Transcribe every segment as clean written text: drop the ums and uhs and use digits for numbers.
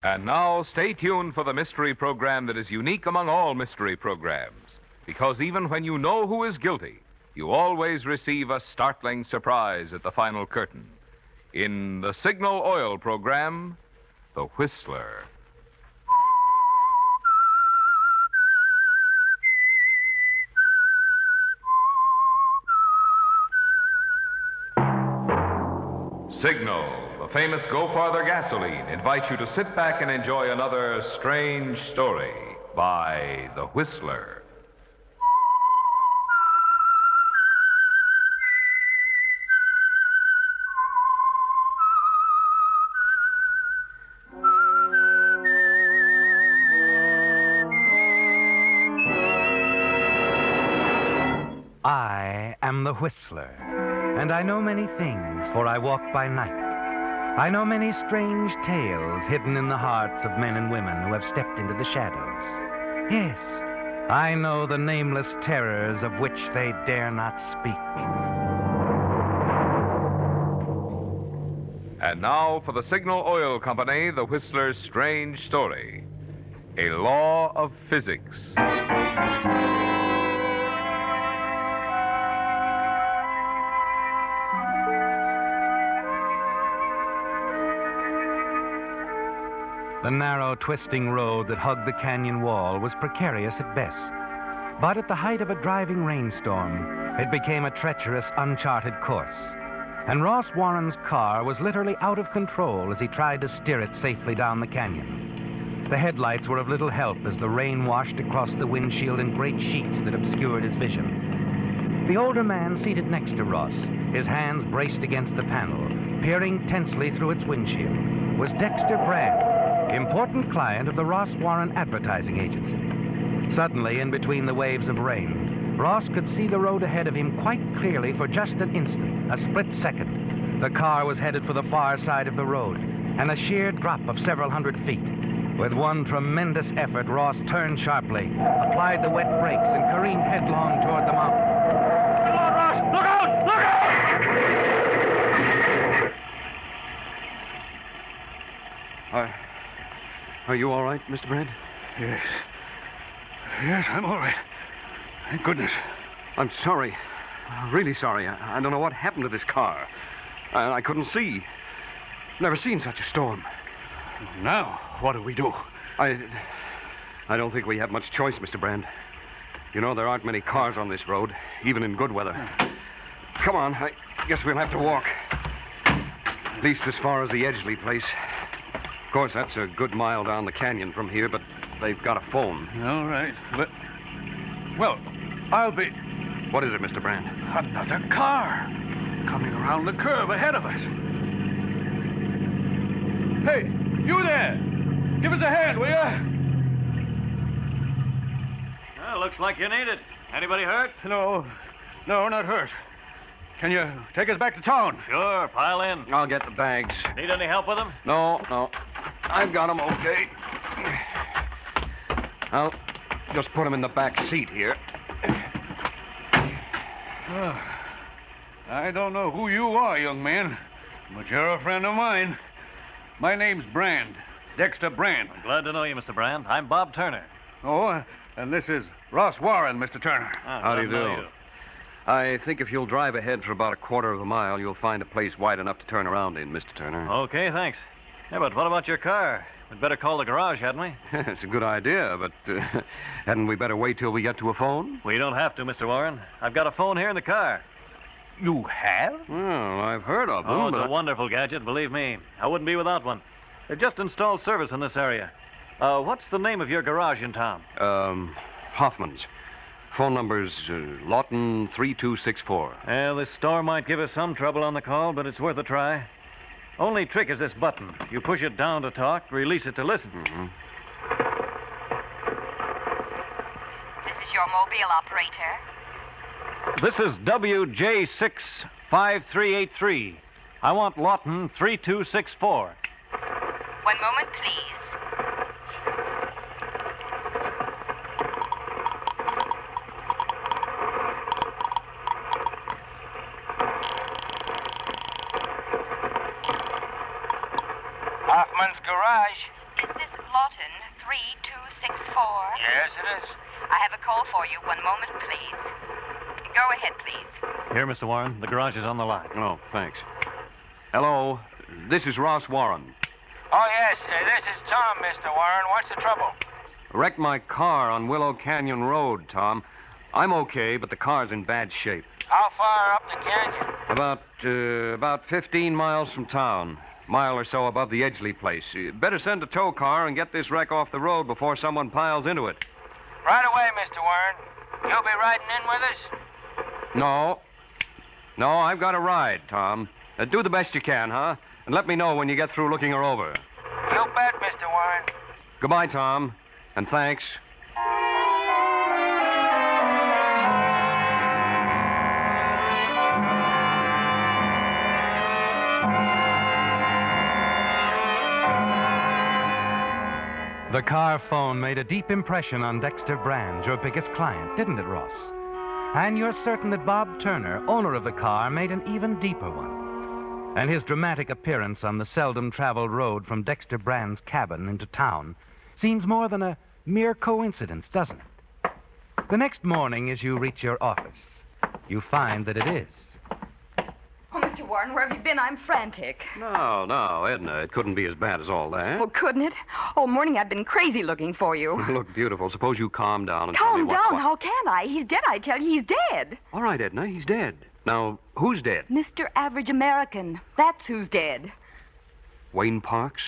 And now, stay tuned for the mystery program that is unique among all mystery programs. Because even when you know who is guilty, you always receive a startling surprise at the final curtain. In the Signal Oil program, The Whistler. Signal, the famous Go Farther gasoline, invites you to sit back and enjoy another strange story by The Whistler. I am the Whistler, and I know many things, for I walk by night. I know many strange tales hidden in the hearts of men and women who have stepped into the shadows. Yes, I know the nameless terrors of which they dare not speak. And now for the Signal Oil Company, The Whistler's strange story. A Law of Physics. The narrow, twisting road that hugged the canyon wall was precarious at best. But at the height of a driving rainstorm, it became a treacherous, uncharted course. And Ross Warren's car was literally out of control as he tried to steer it safely down the canyon. The headlights were of little help as the rain washed across the windshield in great sheets that obscured his vision. The older man seated next to Ross, his hands braced against the panel, peering tensely through its windshield, was Dexter Brand, important client of the Ross Warren Advertising Agency. Suddenly, in between the waves of rain, Ross could see the road ahead of him quite clearly for just an instant, a split second. The car was headed for the far side of the road, and a sheer drop of several hundred feet. With one tremendous effort, Ross turned sharply, applied the wet brakes, and careened headlong toward the mountain. Come on, Ross! Look out! Look out! Are you all right, Mr. Brand? Yes. Yes, I'm all right. Thank goodness. I'm sorry. Really sorry. I don't know what happened to this car. I couldn't see. Never seen such a storm. Now, what do we do? I don't think we have much choice, Mr. Brand. You know, there aren't many cars on this road, even in good weather. Come on, I guess we'll have to walk. At least as far as the Edgeley place. Of course, that's a good mile down the canyon from here, but they've got a phone. All right. Well, I'll be... What is it, Mr. Brand? Another car coming around the curve ahead of us. Hey, you there! Give us a hand, will you? Well, looks like you need it. Anybody hurt? No, not hurt. Can you take us back to town? Sure, pile in. I'll get the bags. Need any help with them? No. I've got them okay. I'll just put them in the back seat here. I don't know who you are, young man, but you're a friend of mine. My name's Brand, Dexter Brand. I'm glad to know you, Mr. Brand. I'm Bob Turner. Oh, and this is Ross Warren, Mr. Turner. How do you do? I think if you'll drive ahead for about a quarter of a mile, you'll find a place wide enough to turn around in, Mr. Turner. Okay, thanks. Yeah, but what about your car? We'd better call the garage, hadn't we? It's a good idea, but hadn't we better wait till we get to a phone? We don't have to, Mr. Warren. I've got a phone here in the car. You have? Well, I've heard of them. Oh, it's but a wonderful gadget, believe me. I wouldn't be without one. They've just installed service in this area. What's the name of your garage in town? Hoffman's. Phone number's Lawton 3264. Well, this store might give us some trouble on the call, but it's worth a try. Only trick is this button. You push it down to talk, release it to listen. Mm-hmm. This is your mobile operator. This is WJ65383. I want Lawton 3264. One moment, please. Hoffman's Garage. Washington, 3264. Yes, it is. I have a call for you. One moment, please. Go ahead, please. Here, Mr. Warren. The garage is on the line. Oh, thanks. Hello. This is Ross Warren. Oh, yes. This is Tom, Mr. Warren. What's the trouble? Wrecked my car on Willow Canyon Road, Tom. I'm okay, but the car's in bad shape. How far up the canyon? About 15 miles from town. Mile or so above the Edgley place. Better send a tow car and get this wreck off the road before someone piles into it. Right away, Mr. Warren. You'll be riding in with us? No, I've got a ride, Tom. Do the best you can, huh? And let me know when you get through looking her over. You bet, Mr. Warren. Goodbye, Tom. And thanks. The car phone made a deep impression on Dexter Brand, your biggest client, didn't it, Ross? And you're certain that Bob Turner, owner of the car, made an even deeper one. And his dramatic appearance on the seldom-traveled road from Dexter Brand's cabin into town seems more than a mere coincidence, doesn't it? The next morning, as you reach your office, you find that it is. Oh, Mr. Warren, where have you been? I'm frantic. No, Edna. It couldn't be as bad as all that. Well, couldn't it? All morning I've been crazy looking for you. You look beautiful. Suppose you calm down and tell me Calm what... down? How can I? He's dead, I tell you. He's dead. All right, Edna, he's dead. Now, who's dead? Mr. Average American. That's who's dead. Wayne Parks?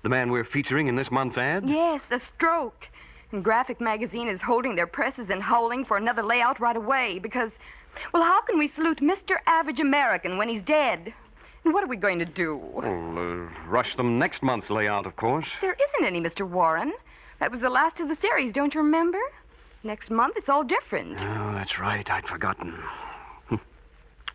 The man we're featuring in this month's ad? Yes, a stroke. And Graphic Magazine is holding their presses and howling for another layout right away because... Well, how can we salute Mr. Average American when he's dead? And what are we going to do? Well, rush them next month's layout, of course. There isn't any, Mr. Warren. That was the last of the series, don't you remember? Next month, it's all different. Oh, that's right. I'd forgotten.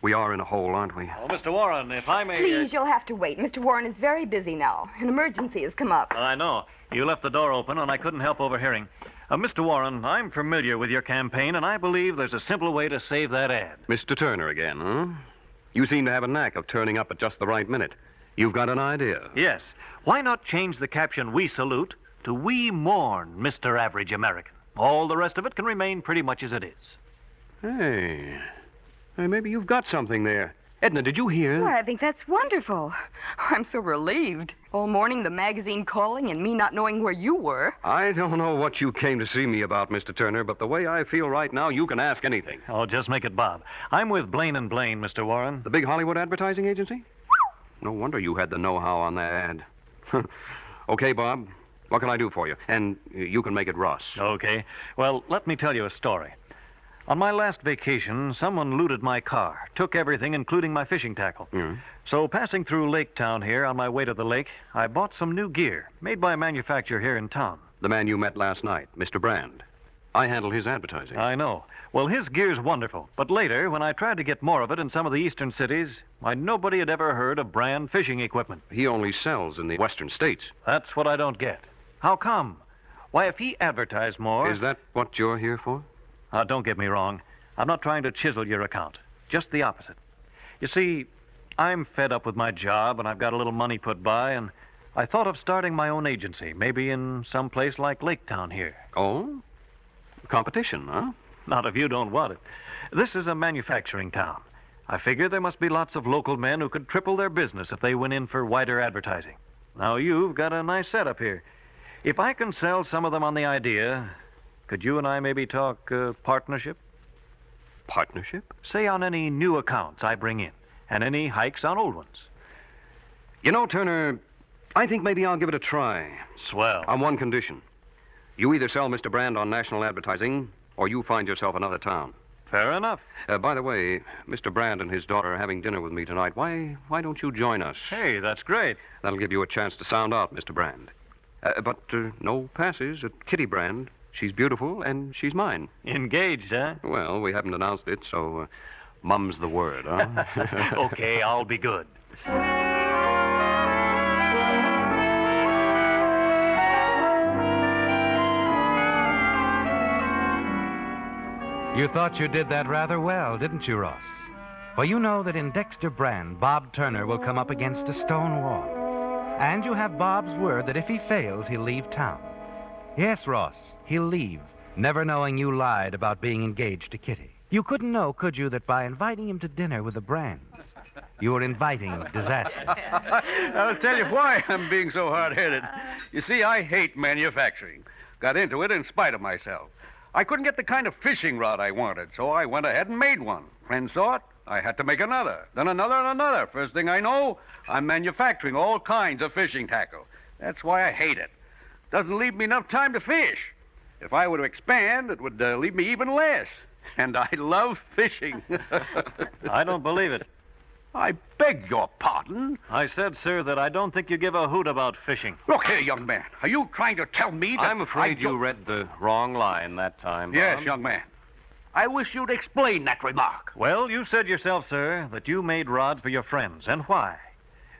We are in a hole, aren't we? Oh, Mr. Warren, if I may... Please, you'll have to wait. Mr. Warren is very busy now. An emergency has come up. I know. You left the door open, and I couldn't help overhearing. Mr. Warren, I'm familiar with your campaign, and I believe there's a simple way to save that ad. Mr. Turner again, huh? You seem to have a knack of turning up at just the right minute. You've got an idea. Yes. Why not change the caption, "We salute," to "We mourn Mr. Average American"? All the rest of it can remain pretty much as it is. Hey, maybe you've got something there. Edna, did you hear? Why, I think that's wonderful. I'm so relieved. All morning, the magazine calling and me not knowing where you were. I don't know what you came to see me about, Mr. Turner, but the way I feel right now, you can ask anything. Oh, just make it Bob. I'm with Blaine & Blaine, Mr. Warren. The big Hollywood advertising agency? No wonder you had the know-how on that ad. Okay, Bob. What can I do for you? And you can make it Russ. Okay. Well, let me tell you a story. On my last vacation, someone looted my car, took everything, including my fishing tackle. So, passing through Lake Town here on my way to the lake, I bought some new gear, made by a manufacturer here in town. The man you met last night, Mr. Brand. I handle his advertising. I know. Well, his gear's wonderful. But later, when I tried to get more of it in some of the eastern cities, why, nobody had ever heard of Brand fishing equipment. He only sells in the western states. That's what I don't get. How come? Why, if he advertised more... Is that what you're here for? Don't get me wrong. I'm not trying to chisel your account. Just the opposite. You see, I'm fed up with my job, and I've got a little money put by, and I thought of starting my own agency, maybe in some place like Lake Town here. Oh? Competition, huh? Not if you don't want it. This is a manufacturing town. I figure there must be lots of local men who could triple their business if they went in for wider advertising. Now, you've got a nice setup here. If I can sell some of them on the idea, could you and I maybe talk partnership? Partnership? Say on any new accounts I bring in, and any hikes on old ones. You know, Turner, I think maybe I'll give it a try. Swell. On one condition. You either sell Mr. Brand on national advertising, or you find yourself another town. Fair enough. By the way, Mr. Brand and his daughter are having dinner with me tonight. Why don't you join us? Hey, that's great. That'll give you a chance to sound out, Mr. Brand. But no passes at Kitty Brand. She's beautiful, and she's mine. Engaged, huh? Well, we haven't announced it, so mum's the word, huh? Okay, I'll be good. You thought you did that rather well, didn't you, Ross? Well, you know that in Dexter Brand, Bob Turner will come up against a stone wall. And you have Bob's word that if he fails, he'll leave town. Yes, Ross, he'll leave, never knowing you lied about being engaged to Kitty. You couldn't know, could you, that by inviting him to dinner with the Brands, you were inviting disaster? I'll tell you why I'm being so hard-headed. You see, I hate manufacturing. Got into it in spite of myself. I couldn't get the kind of fishing rod I wanted, so I went ahead and made one. Friends saw it. I had to make another, then another and another. First thing I know, I'm manufacturing all kinds of fishing tackle. That's why I hate it. Doesn't leave me enough time to fish. If I were to expand, it would leave me even less. And I love fishing. I don't believe it. I beg your pardon? I said, sir, that I don't think you give a hoot about fishing. Look here, young man. Are you trying to tell me that I'm afraid I you don't- read the wrong line that time, Bob. Yes, young man. I wish you'd explain that remark. Well, you said yourself, sir, that you made rods for your friends. And why?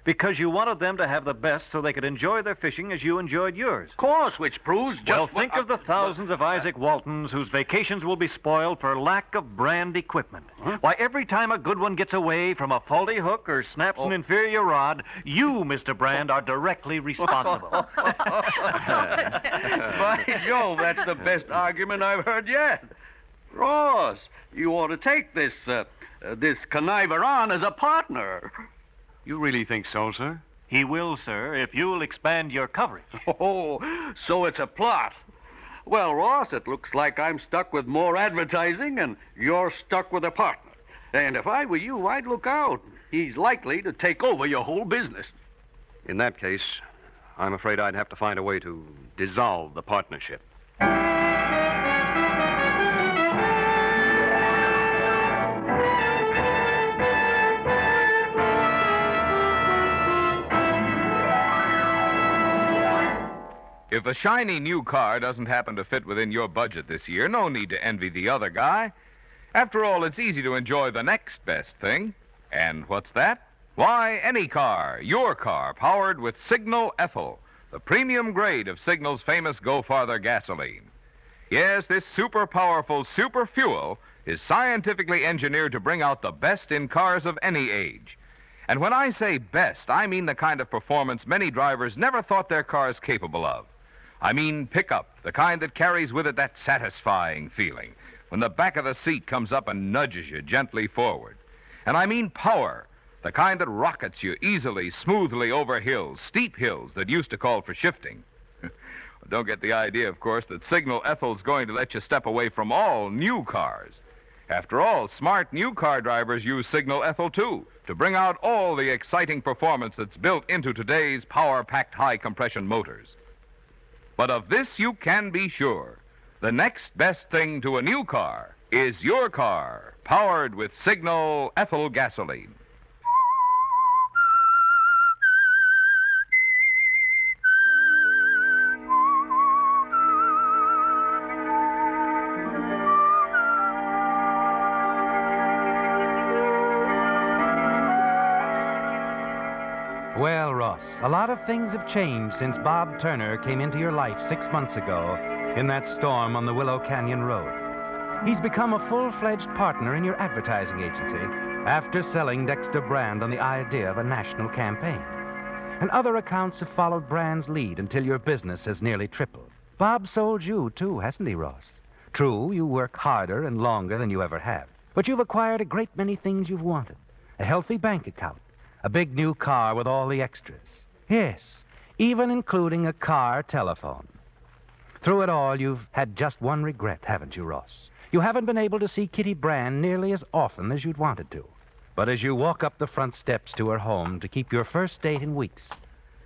Because you wanted them to have the best so they could enjoy their fishing as you enjoyed yours. Of course, which proves just Well, what think of the thousands of Isaac Waltons whose vacations will be spoiled for lack of brand equipment. Huh? Why, every time a good one gets away from a faulty hook or snaps an inferior rod, you, Mr. Brand, are directly responsible. By Jove, that's the best argument I've heard yet. Ross, you ought to take this conniver on as a partner. You really think so, sir? He will, sir, if you'll expand your coverage. Oh, so it's a plot. Well, Ross, it looks like I'm stuck with more advertising and you're stuck with a partner. And if I were you, I'd look out. He's likely to take over your whole business. In that case, I'm afraid I'd have to find a way to dissolve the partnership. If a shiny new car doesn't happen to fit within your budget this year, no need to envy the other guy. After all, it's easy to enjoy the next best thing. And what's that? Why, any car, your car, powered with Signal Ethyl, the premium grade of Signal's famous Go Farther gasoline. Yes, this super powerful super fuel is scientifically engineered to bring out the best in cars of any age. And when I say best, I mean the kind of performance many drivers never thought their cars capable of. I mean pickup, the kind that carries with it that satisfying feeling when the back of the seat comes up and nudges you gently forward. And I mean power, the kind that rockets you easily, smoothly over hills, steep hills that used to call for shifting. Don't get the idea, of course, that Signal Ethyl's going to let you step away from all new cars. After all, smart new car drivers use Signal Ethyl, too, to bring out all the exciting performance that's built into today's power-packed high-compression motors. But of this you can be sure. The next best thing to a new car is your car, powered with Signal Ethyl gasoline. Well, Ross, a lot of things have changed since Bob Turner came into your life 6 months ago in that storm on the Willow Canyon Road. He's become a full-fledged partner in your advertising agency after selling Dexter Brand on the idea of a national campaign. And other accounts have followed Brand's lead until your business has nearly tripled. Bob sold you, too, hasn't he, Ross? True, you work harder and longer than you ever have, but you've acquired a great many things you've wanted. A healthy bank account, a big new car with all the extras. Yes, even including a car telephone. Through it all, you've had just one regret, haven't you, Ross? You haven't been able to see Kitty Brand nearly as often as you'd wanted to. But as you walk up the front steps to her home to keep your first date in weeks,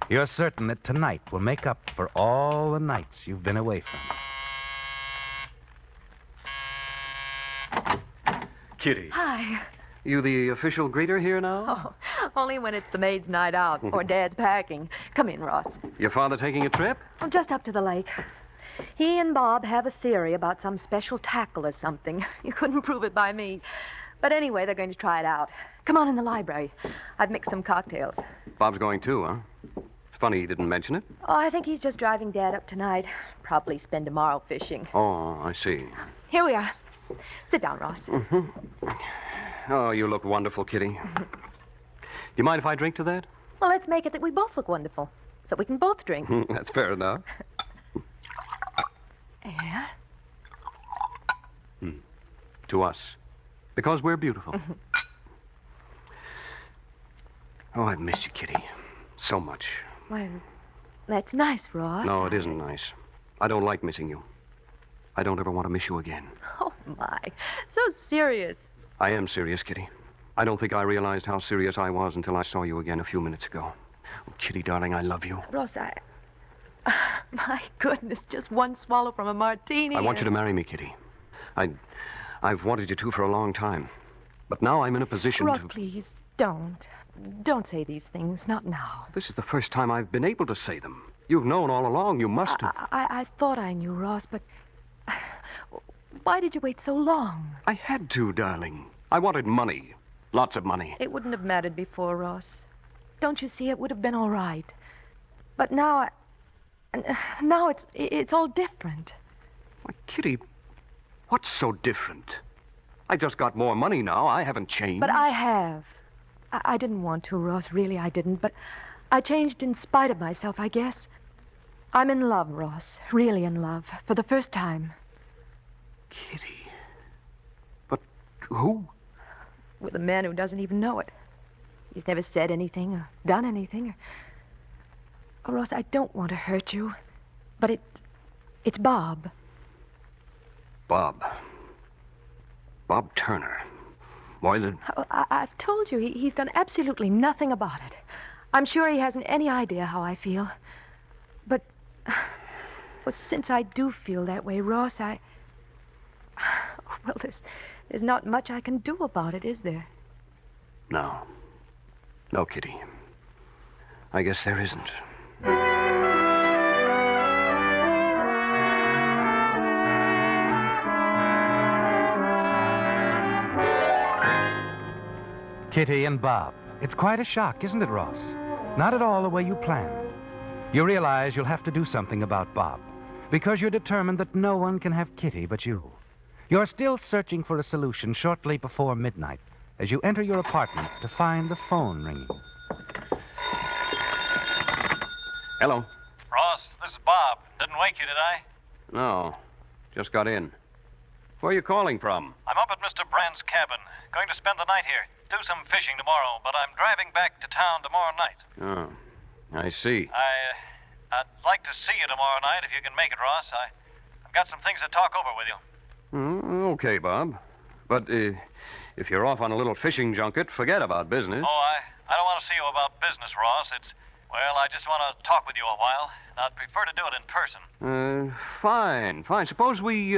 you're certain that tonight will make up for all the nights you've been away from her. Kitty. Hi. You the official greeter here now? Oh, only when it's the maid's night out or Dad's packing. Come in, Ross. Your father taking a trip? Oh, just up to the lake. He and Bob have a theory about some special tackle or something. You couldn't prove it by me. But anyway, they're going to try it out. Come on in the library. I've mixed some cocktails. Bob's going too, huh? It's funny he didn't mention it. Oh, I think he's just driving Dad up tonight. Probably spend tomorrow fishing. Oh, I see. Here we are. Sit down, Ross. Oh, you look wonderful, Kitty. Do you mind if I drink to that? Well, let's make it that we both look wonderful. so we can both drink. That's fair enough. Yeah? To us. Because we're beautiful. Oh, I've missed you, Kitty. So much. Well, that's nice, Ross. No, it isn't nice. I don't like missing you. I don't ever want to miss you again. Oh, my. So serious. I am serious, Kitty. I don't think I realized how serious I was until I saw you again a few minutes ago. Oh, Kitty, darling, I love you. Ross, my goodness, just one swallow from a martini. I want you to marry me, Kitty. I've wanted you to for a long time. But now I'm in a position Ross, to... please, don't. Don't say these things, not now. This is the first time I've been able to say them. You've known all along. You must have. I thought I knew, Ross, but why did you wait so long? I had to, darling. I wanted money. Lots of money. It wouldn't have mattered before, Ross. Don't you see, it would have been all right. But now it's all different. Why, Kitty, what's so different? I just got more money now. I haven't changed. But I have. I didn't want to, Ross. Really, I didn't. But I changed in spite of myself, I guess. I'm in love, Ross. Really in love. For the first time. Kitty. But who? With a man who doesn't even know it. He's never said anything or done anything. Oh, Ross, I don't want to hurt you. But it's Bob. Bob. Bob Turner. Why the... I've told you, he's done absolutely nothing about it. I'm sure he hasn't any idea how I feel. But, well, since I do feel that way, Ross, well, there's not much I can do about it, is there? No. No, Kitty. I guess there isn't. Kitty and Bob. It's quite a shock, isn't it, Ross? Not at all the way you planned. You realize you'll have to do something about Bob, because you're determined that no one can have Kitty but you. You're still searching for a solution shortly before midnight as you enter your apartment to find the phone ringing. Hello. Ross, this is Bob. Didn't wake you, did I? No. Just got in. Where are you calling from? I'm up at Mr. Brand's cabin. Going to spend the night here. Do some fishing tomorrow, but I'm driving back to town tomorrow night. Oh, I see. I'd like to see you tomorrow night if you can make it, Ross. I've got some things to talk over with you. Okay, Bob. But if you're off on a little fishing junket, forget about business. Oh, I don't want to see you about business, Ross. Well, I just want to talk with you a while, and I'd prefer to do it in person. Fine. Suppose we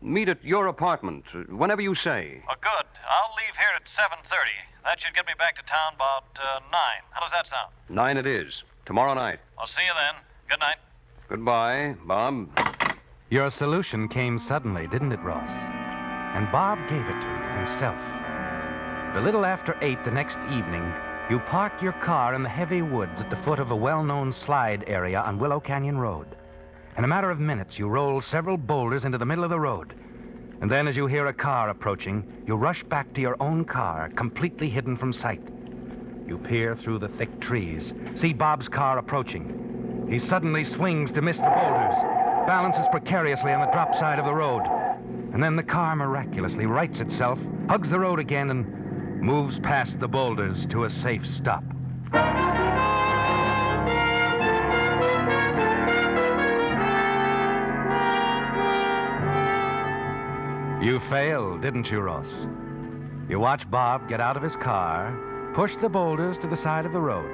meet at your apartment, whenever you say. Oh, good. I'll leave here at 7:30. That should get me back to town about 9. How does that sound? 9 it is. Tomorrow night. I'll see you then. Good night. Goodbye, Bob. Your solution came suddenly, didn't it, Ross? And Bob gave it to you himself. A little after 8 the next evening, you parked your car in the heavy woods at the foot of a well-known slide area on Willow Canyon Road. In a matter of minutes, you rolled several boulders into the middle of the road. And then, as you hear a car approaching, you rush back to your own car, completely hidden from sight. You peer through the thick trees, see Bob's car approaching. He suddenly swings to miss the boulders, balances precariously on the drop side of the road. And then the car miraculously rights itself, hugs the road again, and moves past the boulders to a safe stop. You failed, didn't you, Ross? You watch Bob get out of his car, push the boulders to the side of the road,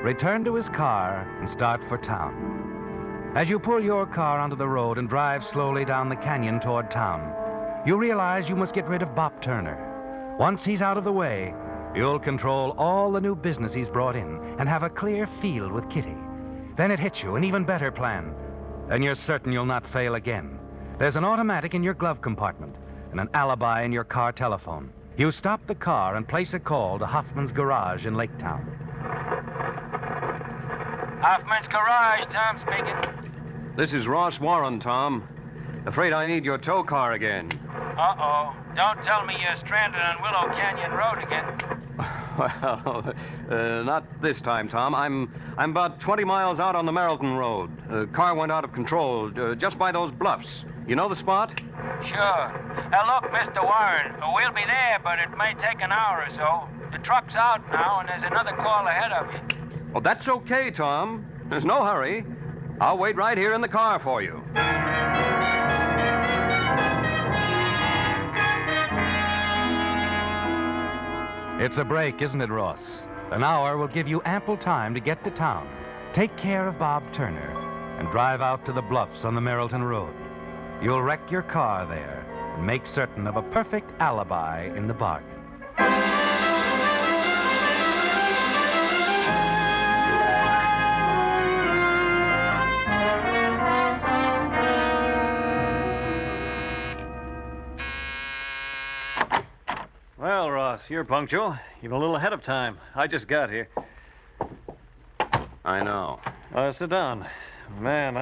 return to his car, and start for town. As you pull your car onto the road and drive slowly down the canyon toward town, you realize you must get rid of Bob Turner. Once he's out of the way, you'll control all the new business he's brought in and have a clear field with Kitty. Then it hits you an even better plan. Then you're certain you'll not fail again. There's an automatic in your glove compartment and an alibi in your car telephone. You stop the car and place a call to Hoffman's Garage in Lake Town. Hoffman's Garage, Tom speaking. This is Ross Warren, Tom. Afraid I need your tow car again. Uh-oh. Don't tell me you're stranded on Willow Canyon Road again. Well, not this time, Tom. I'm about 20 miles out on the Merrilton Road. The car went out of control just by those bluffs. You know the spot? Sure. Look, Mr. Warren, we'll be there, but it may take an hour or so. The truck's out now, and there's another call ahead of you. Well, that's okay, Tom. There's no hurry. I'll wait right here in the car for you. It's a break, isn't it, Ross? An hour will give you ample time to get to town, take care of Bob Turner, and drive out to the bluffs on the Merrilton Road. You'll wreck your car there and make certain of a perfect alibi in the bargain. Well, Ross, you're punctual. Even a little ahead of time. I just got here. I know. Sit down. Man,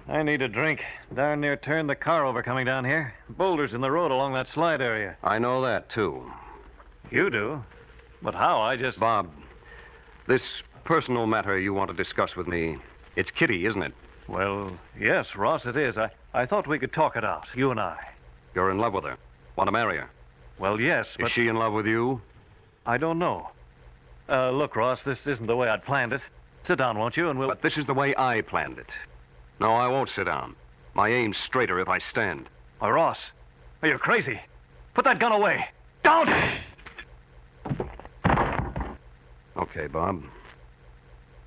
I need a drink. Darn near turned the car over coming down here. Boulders in the road along that slide area. I know that, too. You do? But how? Bob, this personal matter you want to discuss with me, it's Kitty, isn't it? Well, yes, Ross, it is. I thought we could talk it out, you and I. You're in love with her. Want to marry her. Well, yes, but... Is she in love with you? I don't know. Look, Ross, this isn't the way I'd planned it. Sit down, won't you, and we'll... But this is the way I planned it. No, I won't sit down. My aim's straighter if I stand. Oh, Ross, are you crazy? Put that gun away. Don't! Okay, Bob.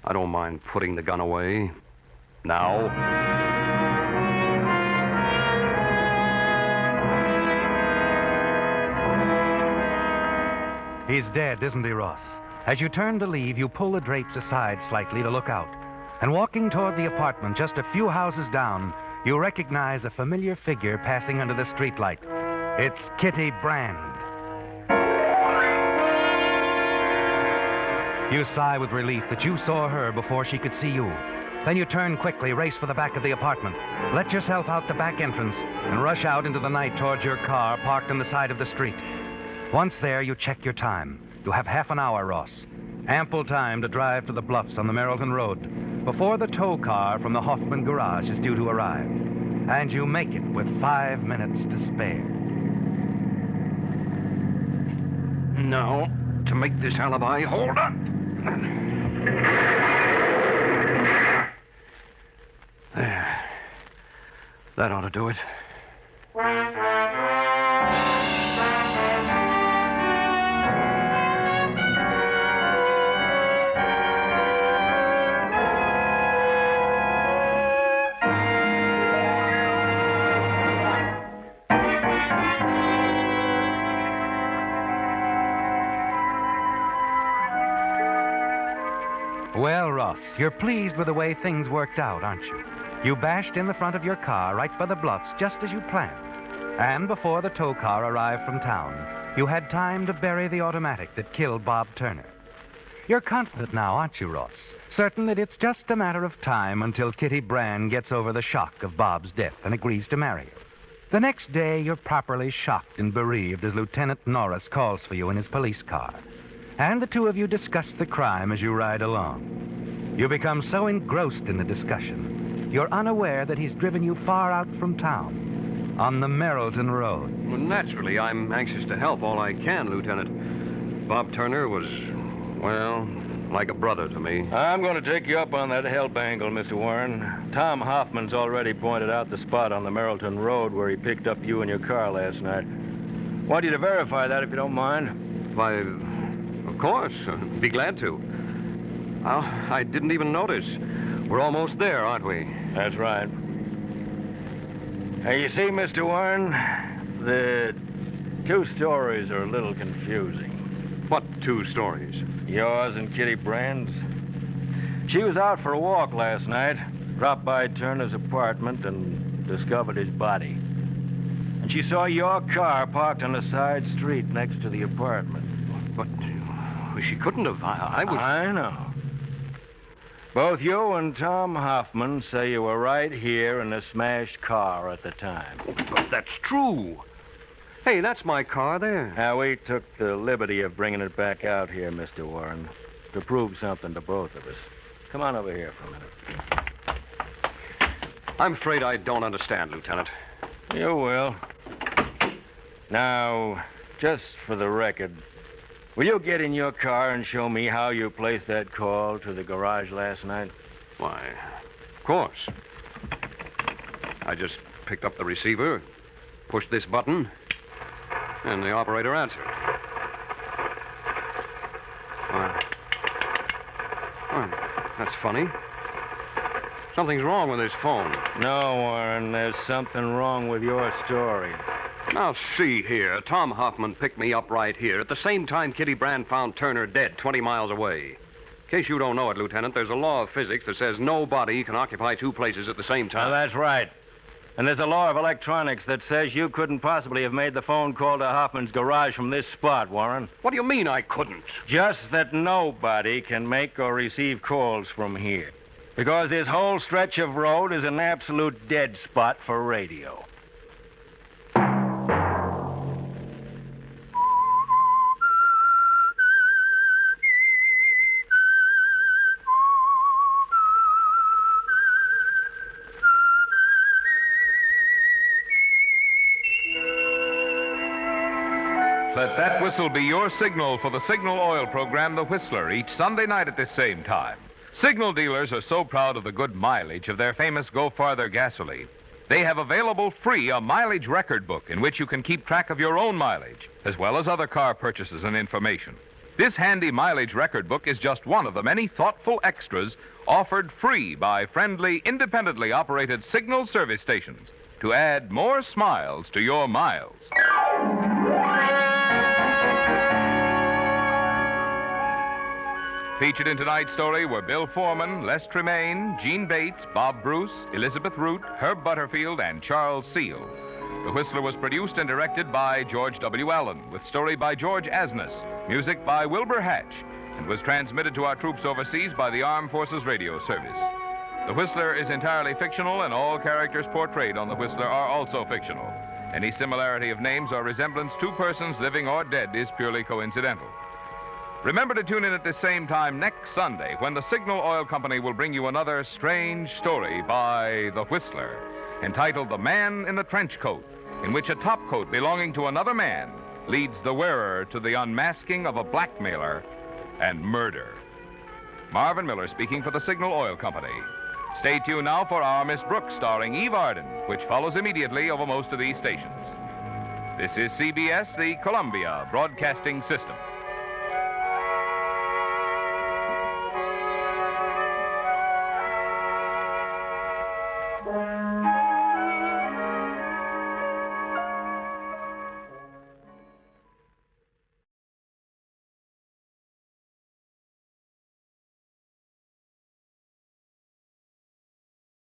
I don't mind putting the gun away. Now. He's dead, isn't he, Ross? As you turn to leave, you pull the drapes aside slightly to look out. And walking toward the apartment just a few houses down, you recognize a familiar figure passing under the streetlight. It's Kitty Brand. You sigh with relief that you saw her before she could see you. Then you turn quickly, race for the back of the apartment, let yourself out the back entrance, and rush out into the night towards your car parked on the side of the street. Once there, you check your time. You have half an hour, Ross. Ample time to drive to the bluffs on the Merrilton Road before the tow car from the Hoffman garage is due to arrive. And you make it with 5 minutes to spare. Now, to make this alibi hold up. There. That ought to do it. Well, Ross, you're pleased with the way things worked out, aren't you? You bashed in the front of your car right by the bluffs just as you planned. And before the tow car arrived from town, you had time to bury the automatic that killed Bob Turner. You're confident now, aren't you, Ross? Certain that it's just a matter of time until Kitty Brand gets over the shock of Bob's death and agrees to marry you. The next day, you're properly shocked and bereaved as Lieutenant Norris calls for you in his police car. And the two of you discuss the crime as you ride along. You become so engrossed in the discussion, you're unaware that he's driven you far out from town, on the Merrilton Road. Well, naturally, I'm anxious to help all I can, Lieutenant. Bob Turner was, well, like a brother to me. I'm going to take you up on that help angle, Mr. Warren. Tom Hoffman's already pointed out the spot on the Merrilton Road where he picked up you in your car last night. Want you to verify that if you don't mind. Why, of course. Be glad to. Well, I didn't even notice. We're almost there, aren't we? That's right. Hey, you see, Mr. Warren, the two stories are a little confusing. What two stories? Yours and Kitty Brand's. She was out for a walk last night, dropped by Turner's apartment, and discovered his body. And she saw your car parked on a side street next to the apartment. But she couldn't have. I was... I know. Both you and Tom Hoffman say you were right here in the smashed car at the time. But that's true. Hey, that's my car there. Now, we took the liberty of bringing it back out here, Mr. Warren, to prove something to both of us. Come on over here for a minute. I'm afraid I don't understand, Lieutenant. You will. Now, just for the record, will you get in your car and show me how you placed that call to the garage last night? Why, of course. I just picked up the receiver, pushed this button, and the operator answered. Why, that's funny. Something's wrong with his phone. No, Warren, there's something wrong with your story. Now, see here. Tom Hoffman picked me up right here at the same time Kitty Brand found Turner dead 20 miles away. In case you don't know it, Lieutenant, there's a law of physics that says no body can occupy two places at the same time. Now, that's right. And there's a law of electronics that says you couldn't possibly have made the phone call to Hoffman's garage from this spot, Warren. What do you mean I couldn't? Just that nobody can make or receive calls from here. Because this whole stretch of road is an absolute dead spot for radio. Let that whistle be your signal for the Signal Oil program, The Whistler, each Sunday night at this same time. Signal dealers are so proud of the good mileage of their famous Go Farther gasoline. They have available free a mileage record book in which you can keep track of your own mileage, as well as other car purchases and information. This handy mileage record book is just one of the many thoughtful extras offered free by friendly, independently operated Signal service stations to add more smiles to your miles. Featured in tonight's story were Bill Foreman, Les Tremaine, Gene Bates, Bob Bruce, Elizabeth Root, Herb Butterfield, and Charles Seal. The Whistler was produced and directed by George W. Allen, with story by George Asness, music by Wilbur Hatch, and was transmitted to our troops overseas by the Armed Forces Radio Service. The Whistler is entirely fictional, and all characters portrayed on The Whistler are also fictional. Any similarity of names or resemblance to persons living or dead is purely coincidental. Remember to tune in at the same time next Sunday when the Signal Oil Company will bring you another strange story by The Whistler, entitled The Man in the Trench Coat, in which a topcoat belonging to another man leads the wearer to the unmasking of a blackmailer and murder. Marvin Miller speaking for the Signal Oil Company. Stay tuned now for Our Miss Brooks, starring Eve Arden, which follows immediately over most of these stations. This is CBS, the Columbia Broadcasting System. Bye.